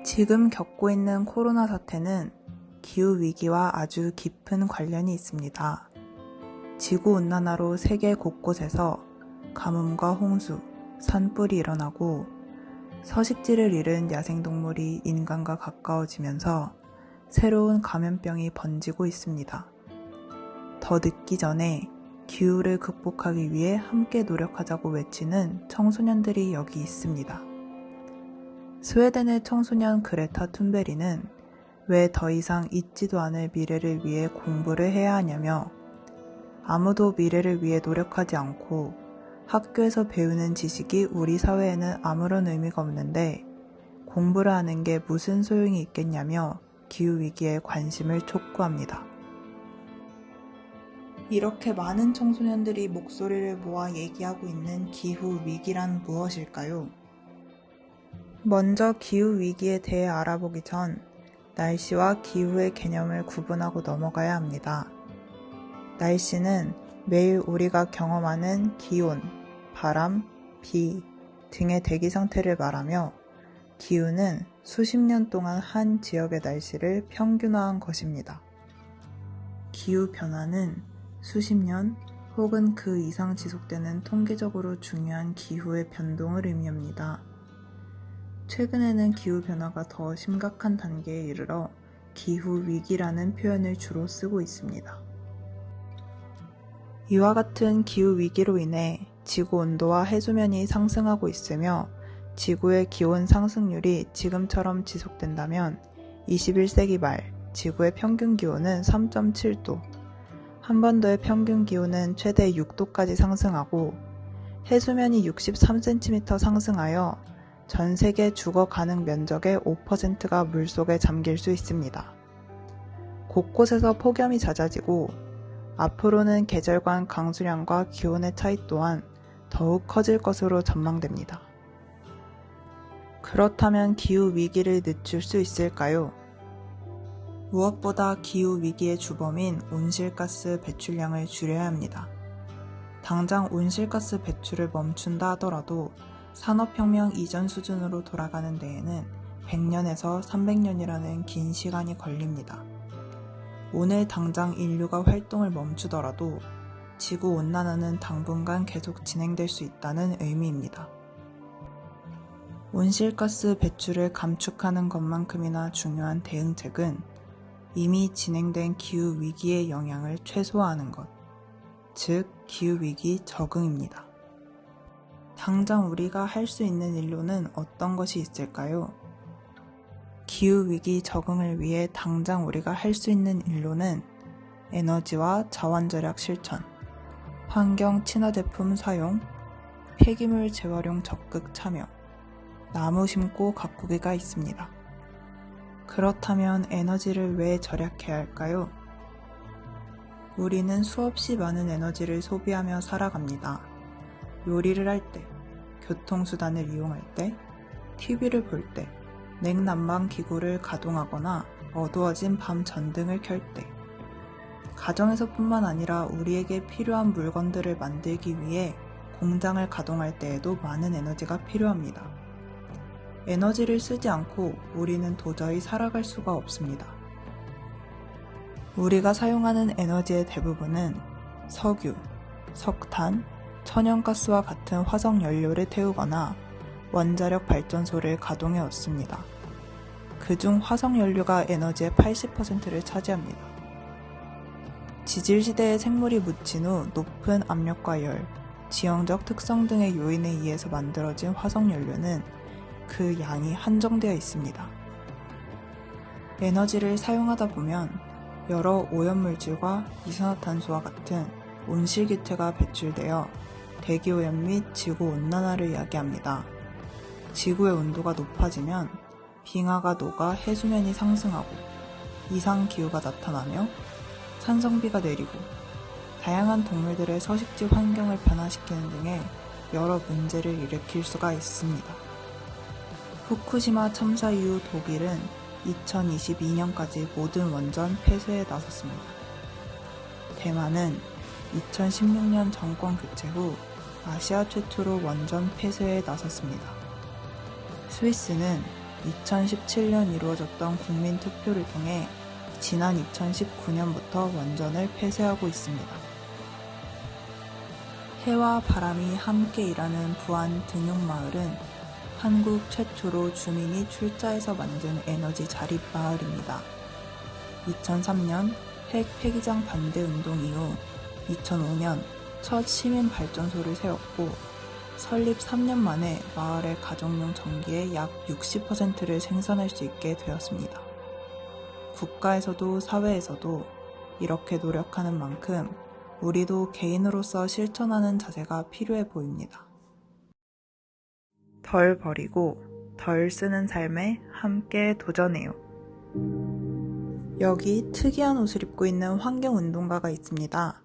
지금 겪고 있는 코로나 사태는 기후위기와 아주 깊은 관련이 있습니다. 지구온난화로 세계 곳곳에서 가뭄과 홍수, 산불이 일어나고 서식지를 잃은 야생동물이 인간과 가까워지면서 새로운 감염병이 번지고 있습니다. 더 늦기 전에 기후를 극복하기 위해 함께 노력하자고 외치는 청소년들이 여기 있습니다. 스웨덴의 청소년 그레타 툰베리는 왜 더 이상 있지도 않을 미래를 위해 공부를 해야 하냐며 아무도 미래를 위해 노력하지 않고 학교에서 배우는 지식이 우리 사회에는 아무런 의미가 없는데 공부를 하는 게 무슨 소용이 있겠냐며 기후위기에 관심을 촉구합니다. 이렇게 많은 청소년들이 목소리를 모아 얘기하고 있는 기후위기란 무엇일까요? 먼저 기후위기에 대해 알아보기 전 날씨와 기후의 개념을 구분하고 넘어가야 합니다. 날씨는 매일 우리가 경험하는 기온, 바람, 비 등의 대기 상태를 말하며 기후는 수십 년 동안 한 지역의 날씨를 평균화한 것입니다. 기후 변화는 수십 년 혹은 그 이상 지속되는 통계적으로 중요한 기후의 변동을 의미합니다. 최근에는 기후변화가 더 심각한 단계에 이르러 기후위기라는 표현을 주로 쓰고 있습니다. 이와 같은 기후위기로 인해 지구 온도와 해수면이 상승하고 있으며 지구의 기온 상승률이 지금처럼 지속된다면 21세기 말 지구의 평균 기온은 3.7도, 한반도의 평균 기온은 최대 6도까지 상승하고 해수면이 63cm 상승하여 전 세계 주거 가능 면적의 5%가 물속에 잠길 수 있습니다. 곳곳에서 폭염이 잦아지고 앞으로는 계절 간 강수량과 기온의 차이 또한 더욱 커질 것으로 전망됩니다. 그렇다면 기후위기를 늦출 수 있을까요? 무엇보다 기후위기의 주범인 온실가스 배출량을 줄여야 합니다. 당장 온실가스 배출을 멈춘다 하더라도 산업혁명 이전 수준으로 돌아가는 데에는 100년에서 300년이라는 긴 시간이 걸립니다. 오늘 당장 인류가 활동을 멈추더라도 지구온난화는 당분간 계속 진행될 수 있다는 의미입니다. 온실가스 배출을 감축하는 것만큼이나 중요한 대응책은 이미 진행된 기후위기의 영향을 최소화하는 것, 즉 기후위기 적응입니다. 당장 우리가 할 수 있는 일로는 어떤 것이 있을까요? 기후위기 적응을 위해 당장 우리가 할 수 있는 일로는 에너지와 자원 절약 실천, 환경 친화 제품 사용, 폐기물 재활용 적극 참여, 나무 심고 가꾸기가 있습니다. 그렇다면 에너지를 왜 절약해야 할까요? 우리는 수없이 많은 에너지를 소비하며 살아갑니다. 요리를 할 때, 교통수단을 이용할 때, TV를 볼 때, 냉난방 기구를 가동하거나 어두워진 밤 전등을 켤 때, 가정에서뿐만 아니라 우리에게 필요한 물건들을 만들기 위해 공장을 가동할 때에도 많은 에너지가 필요합니다. 에너지를 쓰지 않고 우리는 도저히 살아갈 수가 없습니다. 우리가 사용하는 에너지의 대부분은 석유, 석탄, 천연가스와 같은 화석연료를 태우거나 원자력 발전소를 가동해 얻습니다. 그중 화석연료가 에너지의 80%를 차지합니다. 지질시대에 생물이 묻힌 후 높은 압력과 열, 지형적 특성 등의 요인에 의해서 만들어진 화석연료는 그 양이 한정되어 있습니다. 에너지를 사용하다 보면 여러 오염물질과 이산화탄소와 같은 온실기체가 배출되어 대기오염 및 지구온난화를 야기합니다. 지구의 온도가 높아지면 빙하가 녹아 해수면이 상승하고 이상기후가 나타나며 산성비가 내리고 다양한 동물들의 서식지 환경을 변화시키는 등의 여러 문제를 일으킬 수가 있습니다. 후쿠시마 참사 이후 독일은 2022년까지 모든 원전 폐쇄에 나섰습니다. 대만은 2016년 정권 교체 후 아시아 최초로 원전 폐쇄에 나섰습니다. 스위스는 2017년 이루어졌던 국민투표를 통해 지난 2019년부터 원전을 폐쇄하고 있습니다. 해와 바람이 함께 일하는 부안 등용마을은 한국 최초로 주민이 출자해서 만든 에너지 자립 마을입니다. 2003년 핵 폐기장 반대 운동 이후 2005년 첫 시민 발전소를 세웠고 설립 3년 만에 마을의 가정용 전기의 약 60%를 생산할 수 있게 되었습니다. 국가에서도 사회에서도 이렇게 노력하는 만큼 우리도 개인으로서 실천하는 자세가 필요해 보입니다. 덜 버리고 덜 쓰는 삶에 함께 도전해요. 여기 특이한 옷을 입고 있는 환경운동가가 있습니다.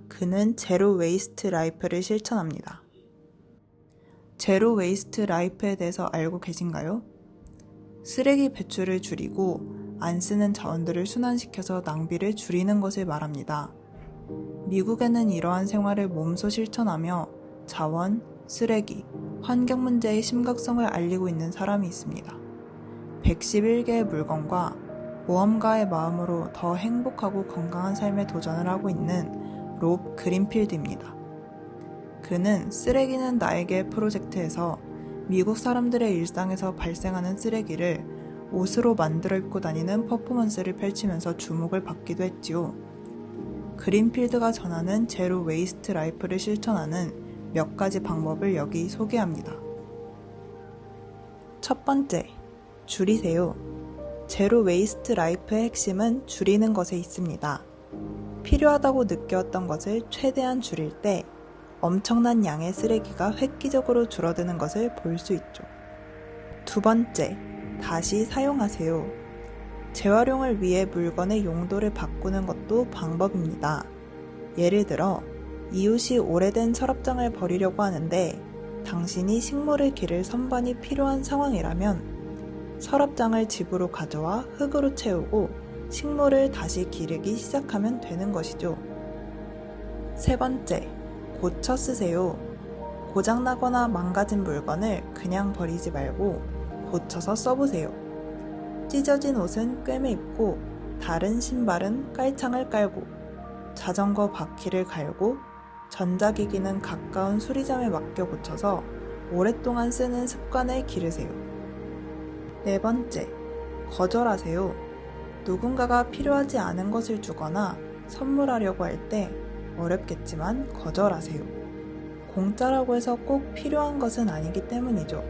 그는 제로 웨이스트 라이프를 실천합니다. 제로 웨이스트 라이프에 대해서 알고 계신가요? 쓰레기 배출을 줄이고 안 쓰는 자원들을 순환시켜서 낭비를 줄이는 것을 말합니다. 미국에는 이러한 생활을 몸소 실천하며 자원, 쓰레기, 환경 문제의 심각성을 알리고 있는 사람이 있습니다. 111개의 물건과 모험가의 마음으로 더 행복하고 건강한 삶에 도전을 하고 있는 롭 그린필드입니다. 그는 쓰레기는 나에게 프로젝트에서 미국 사람들의 일상에서 발생하는 쓰레기를 옷으로 만들어 입고 다니는 퍼포먼스를 펼치면서 주목을 받기도 했지요. 그린필드가 전하는 제로 웨이스트 라이프를 실천하는 몇 가지 방법을 여기 소개합니다. 첫 번째, 줄이세요. 제로 웨이스트 라이프의 핵심은 줄이는 것에 있습니다. 필요하다고 느꼈던 것을 최대한 줄일 때 엄청난 양의 쓰레기가 획기적으로 줄어드는 것을 볼 수 있죠. 두 번째, 다시 사용하세요. 재활용을 위해 물건의 용도를 바꾸는 것도 방법입니다. 예를 들어, 이웃이 오래된 서랍장을 버리려고 하는데 당신이 식물을 기를 선반이 필요한 상황이라면 서랍장을 집으로 가져와 흙으로 채우고 식물을 다시 기르기 시작하면 되는 것이죠. 세 번째, 고쳐 쓰세요. 고장나거나 망가진 물건을 그냥 버리지 말고 고쳐서 써보세요. 찢어진 옷은 꿰매 입고 다른 신발은 깔창을 깔고 자전거 바퀴를 갈고 전자기기는 가까운 수리점에 맡겨 고쳐서 오랫동안 쓰는 습관을 기르세요. 네 번째, 거절하세요. 누군가가 필요하지 않은 것을 주거나 선물하려고 할 때 어렵겠지만 거절하세요. 공짜라고 해서 꼭 필요한 것은 아니기 때문이죠.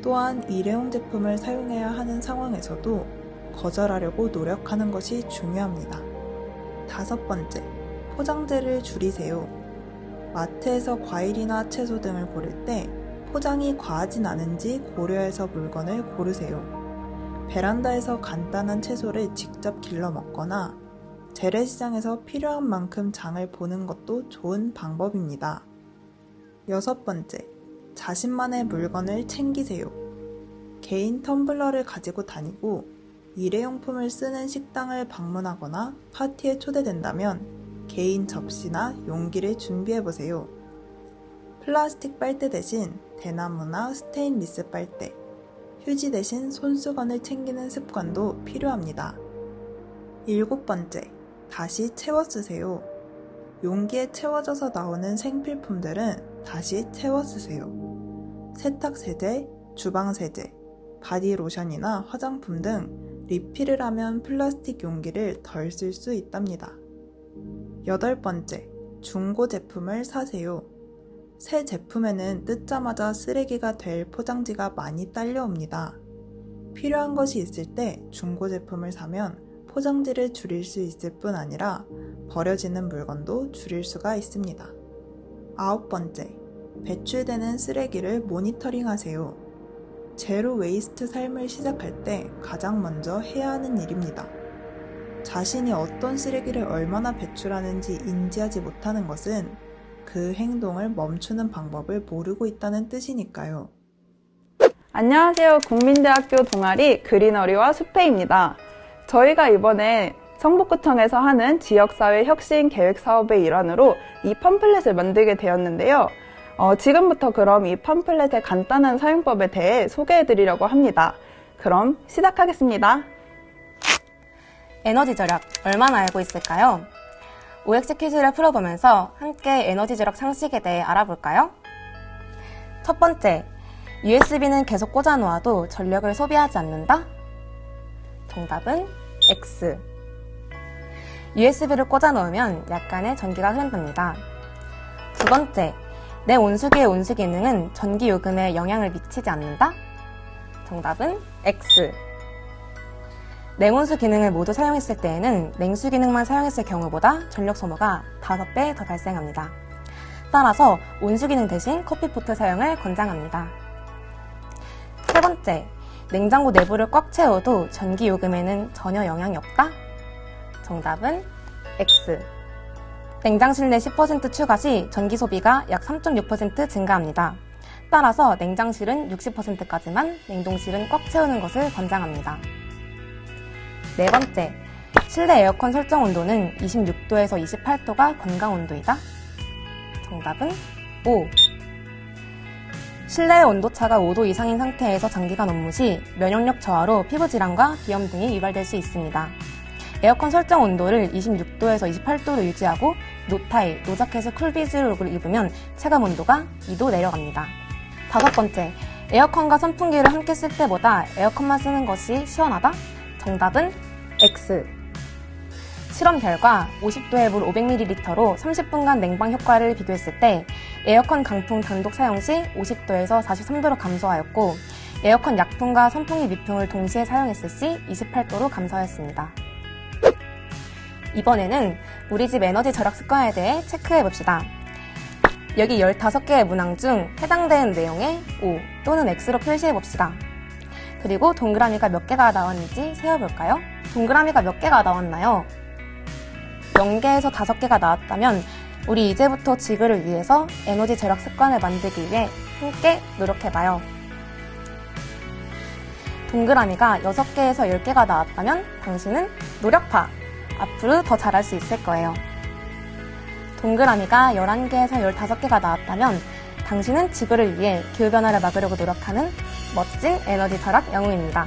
또한 일회용 제품을 사용해야 하는 상황에서도 거절하려고 노력하는 것이 중요합니다. 다섯 번째, 포장재를 줄이세요. 마트에서 과일이나 채소 등을 고를 때 포장이 과하진 않은지 고려해서 물건을 고르세요. 베란다에서 간단한 채소를 직접 길러 먹거나 재래시장에서 필요한 만큼 장을 보는 것도 좋은 방법입니다. 여섯 번째, 자신만의 물건을 챙기세요. 개인 텀블러를 가지고 다니고 일회용품을 쓰는 식당을 방문하거나 파티에 초대된다면 개인 접시나 용기를 준비해보세요. 플라스틱 빨대 대신 대나무나 스테인리스 빨대, 휴지 대신 손수건을 챙기는 습관도 필요합니다. 일곱 번째, 다시 채워 쓰세요. 용기에 채워져서 나오는 생필품들은 다시 채워 쓰세요. 세탁세제, 주방세제, 바디로션이나 화장품 등 리필을 하면 플라스틱 용기를 덜 쓸 수 있답니다. 여덟 번째, 중고 제품을 사세요. 새 제품에는 뜯자마자 쓰레기가 될 포장지가 많이 딸려옵니다. 필요한 것이 있을 때 중고 제품을 사면 포장지를 줄일 수 있을 뿐 아니라 버려지는 물건도 줄일 수가 있습니다. 아홉 번째, 배출되는 쓰레기를 모니터링 하세요. 제로 웨이스트 삶을 시작할 때 가장 먼저 해야 하는 일입니다. 자신이 어떤 쓰레기를 얼마나 배출하는지 인지하지 못하는 것은 그 행동을 멈추는 방법을 모르고 있다는 뜻이니까요. 안녕하세요. 국민대학교 동아리 그린어리와 숲회입니다. 저희가 이번에 성북구청에서 하는 지역사회 혁신 계획 사업의 일환으로 이 팜플렛을 만들게 되었는데요. 지금부터 그럼 이 팜플렛의 간단한 사용법에 대해 소개해 드리려고 합니다. 그럼 시작하겠습니다. 에너지 절약 얼마나 알고 있을까요? OX 퀴즈를 풀어보면서 함께 에너지 절약 상식에 대해 알아볼까요? 첫 번째, USB는 계속 꽂아놓아도 전력을 소비하지 않는다? 정답은 X. USB를 꽂아놓으면 약간의 전기가 흐른답니다. 두 번째, 내 온수기의 온수 기능은 전기 요금에 영향을 미치지 않는다? 정답은 X. 냉온수 기능을 모두 사용했을 때에는 냉수 기능만 사용했을 경우보다 전력 소모가 5배 더 발생합니다. 따라서 온수 기능 대신 커피포트 사용을 권장합니다. 세 번째, 냉장고 내부를 꽉 채워도 전기 요금에는 전혀 영향이 없다? 정답은 X. 냉장실 내 10% 추가 시 전기 소비가 약 3.6% 증가합니다. 따라서 냉장실은 60%까지만 냉동실은 꽉 채우는 것을 권장합니다. 네 번째, 실내 에어컨 설정 온도는 26도에서 28도가 건강 온도이다? 정답은 O. 실내의 온도차가 5도 이상인 상태에서 장기간 업무 시 면역력 저하로 피부질환과 비염 등이 유발될 수 있습니다. 에어컨 설정 온도를 26도에서 28도로 유지하고 노타이, 노자켓의 쿨비즈룩을 입으면 체감 온도가 2도 내려갑니다. 다섯 번째, 에어컨과 선풍기를 함께 쓸 때보다 에어컨만 쓰는 것이 시원하다? 정답은 X. 실험 결과 50도의 물 500ml로 30분간 냉방 효과를 비교했을 때 에어컨 강풍 단독 사용 시 50도에서 43도로 감소하였고 에어컨 약풍과 선풍기密풍을 동시에 사용했을 시 28도로 감소하였습니다. 이번에는 우리 집 에너지 절약 습관에 대해 체크해봅시다. 여기 15개의 문항 중 해당되는 내용에 O 또는 X로 표시해봅시다. 그리고 동그라미가 몇 개가 나왔는지 세어볼까요? 동그라미가 몇 개가 나왔나요? 0개에서 5개가 나왔다면 우리 이제부터 지구를 위해서 에너지 절약 습관을 만들기 위해 함께 노력해봐요. 동그라미가 6개에서 10개가 나왔다면 당신은 노력파! 앞으로 더 잘할 수 있을 거예요. 동그라미가 11개에서 15개가 나왔다면 당신은 지구를 위해 기후변화를 막으려고 노력하는 멋진 에너지 절약 영웅입니다.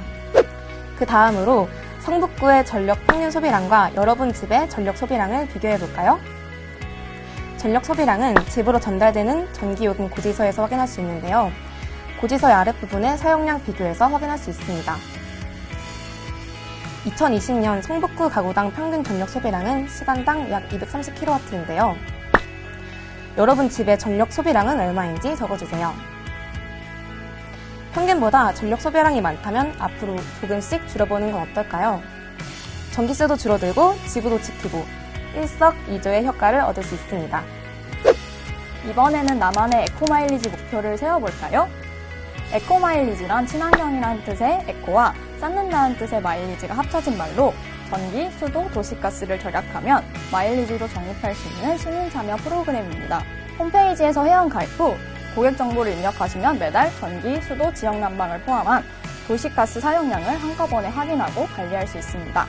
그 다음으로 성북구의 전력 평균 소비량과 여러분 집의 전력 소비량을 비교해볼까요? 전력 소비량은 집으로 전달되는 전기요금 고지서에서 확인할 수 있는데요. 고지서의 아랫부분에 사용량 비교해서 확인할 수 있습니다. 2020년 성북구 가구당 평균 전력 소비량은 시간당 약 230kW인데요. 여러분 집의 전력 소비량은 얼마인지 적어주세요. 평균보다 전력 소비량이 많다면 앞으로 조금씩 줄여보는 건 어떨까요? 전기세도 줄어들고 지구도 지키고 일석이조의 효과를 얻을 수 있습니다. 이번에는 나만의 에코마일리지 목표를 세워볼까요? 에코마일리지란 친환경이라는 뜻의 에코와 쌓는다는 뜻의 마일리지가 합쳐진 말로 전기, 수도, 도시가스를 절약하면 마일리지로 적립할 수 있는 시민참여 프로그램입니다. 홈페이지에서 회원가입 후 고객 정보를 입력하시면 매달 전기, 수도, 지역 난방을 포함한 도시가스 사용량을 한꺼번에 확인하고 관리할 수 있습니다.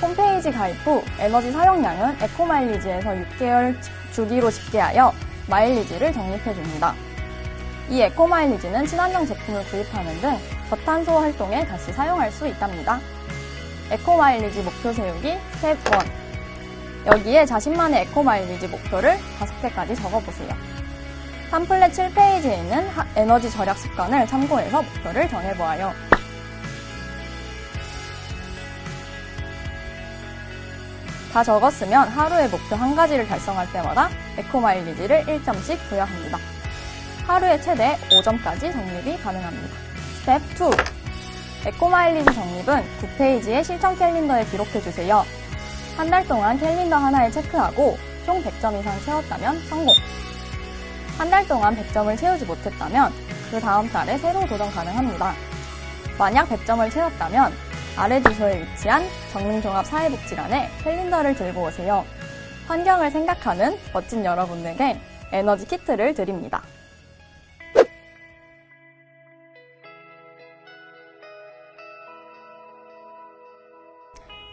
홈페이지 가입 후 에너지 사용량은 에코마일리지에서 6개월 주기로 집계하여 마일리지를 적립해줍니다. 이 에코마일리지는 친환경 제품을 구입하는 등 저탄소 활동에 다시 사용할 수 있답니다. 에코마일리지 목표 세우기 스텝 1. 여기에 자신만의 에코마일리지 목표를 5개까지 적어보세요. 팜플렛 7페이지에 있는 에너지 절약 습관을 참고해서 목표를 정해보아요. 다 적었으면 하루의 목표 한 가지를 달성할 때마다 에코마일리지를 1점씩 부여합니다. 하루에 최대 5점까지 적립이 가능합니다. 스텝 2. 에코마일리지 적립은 9페이지의 실천 캘린더에 기록해주세요. 한 달 동안 캘린더 하나를 체크하고 총 100점 이상 채웠다면 성공. 한 달 동안 100점을 채우지 못했다면 그 다음 달에 새로 도전 가능합니다. 만약 100점을 채웠다면 아래 주소에 위치한 정릉종합사회복지관에 캘린더를 들고 오세요. 환경을 생각하는 멋진 여러분들께 에너지 키트를 드립니다.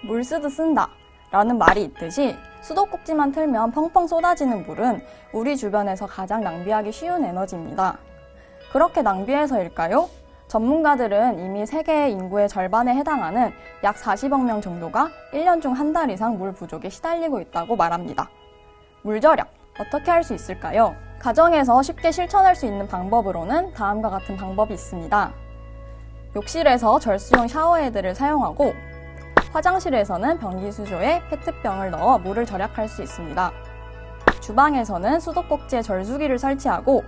물 쓰듯 쓴다 라는 말이 있듯이 수도꼭지만 틀면 펑펑 쏟아지는 물은 우리 주변에서 가장 낭비하기 쉬운 에너지입니다. 그렇게 낭비해서일까요? 전문가들은 이미 세계 인구의 절반에 해당하는 약 40억 명 정도가 1년 중 한 달 이상 물 부족에 시달리고 있다고 말합니다. 물 절약, 어떻게 할 수 있을까요? 가정에서 쉽게 실천할 수 있는 방법으로는 다음과 같은 방법이 있습니다. 욕실에서 절수용 샤워헤드를 사용하고 화장실에서는 변기수조에 페트병을 넣어 물을 절약할 수 있습니다. 주방에서는 수도꼭지에 절수기를 설치하고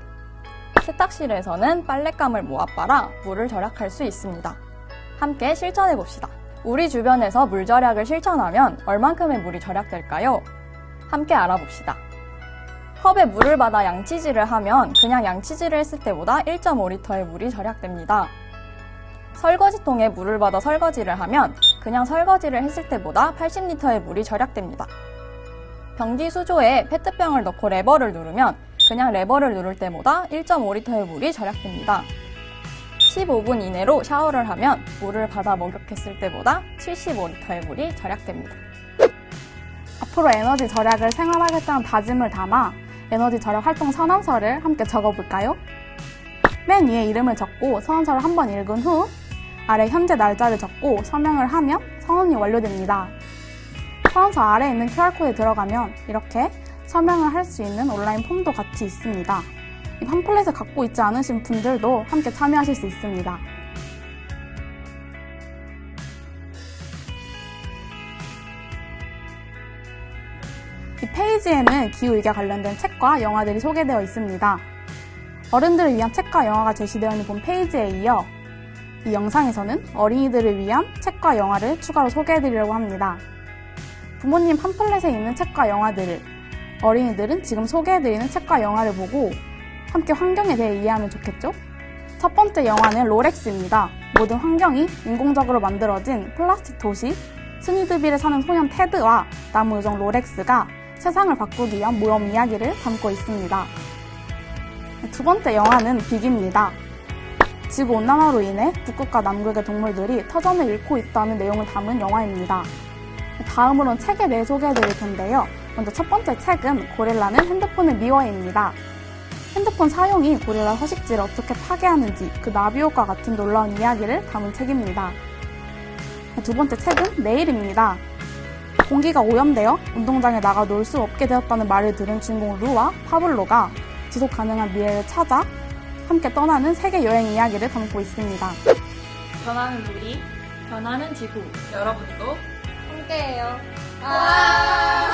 세탁실에서는 빨랫감을 모아 빨아 물을 절약할 수 있습니다. 함께 실천해봅시다. 우리 주변에서 물 절약을 실천하면 얼만큼의 물이 절약될까요? 함께 알아봅시다. 컵에 물을 받아 양치질을 하면 그냥 양치질을 했을 때보다 1.5리터의 물이 절약됩니다. 설거지통에 물을 받아 설거지를 하면 그냥 설거지를 했을 때보다 80리터의 물이 절약됩니다. 변기 수조에 페트병을 넣고 레버를 누르면 그냥 레버를 누를 때보다 1.5리터의 물이 절약됩니다. 15분 이내로 샤워를 하면 물을 받아 목욕했을 때보다 75리터의 물이 절약됩니다. 앞으로 에너지 절약을 생활하겠다는 다짐을 담아 에너지 절약 활동 선언서를 함께 적어볼까요? 맨 위에 이름을 적고 선언서를 한번 읽은 후 아래 현재 날짜를 적고 서명을 하면 선언이 완료됩니다. 선언서 아래에 있는 QR코드에 들어가면 이렇게 서명을 할 수 있는 온라인 폼도 같이 있습니다. 이 팜플렛을 갖고 있지 않으신 분들도 함께 참여하실 수 있습니다. 이 페이지에는 기후위기와 관련된 책과 영화들이 소개되어 있습니다. 어른들을 위한 책과 영화가 제시되어 있는 본 페이지에 이어 이 영상에서는 어린이들을 위한 책과 영화를 추가로 소개해드리려고 합니다. 부모님 팜플렛에 있는 책과 영화들을 어린이들은 지금 소개해드리는 책과 영화를 보고 함께 환경에 대해 이해하면 좋겠죠? 첫 번째 영화는 로렉스입니다. 모든 환경이 인공적으로 만들어진 플라스틱 도시 스니드빌에 사는 소년 테드와 나무 요정 로렉스가 세상을 바꾸기 위한 모험 이야기를 담고 있습니다. 두 번째 영화는 빅입니다. 지구온난화로 인해 북극과 남극의 동물들이 터전을 잃고 있다는 내용을 담은 영화입니다. 다음으로는 책에 대해 소개해드릴 텐데요. 먼저 첫 번째 책은 고릴라는 핸드폰을 미워해입니다. 핸드폰 사용이 고릴라 서식지를 어떻게 파괴하는지 그 나비효과 같은 놀라운 이야기를 담은 책입니다. 두 번째 책은 내일입니다. 공기가 오염되어 운동장에 나가 놀 수 없게 되었다는 말을 들은 주인공 루와 파블로가 지속 가능한 미래를 찾아 함께 떠나는 세계 여행 이야기를 담고 있습니다. 변하는 우리, 변하는 지구. 여러분도 함께해요. 와!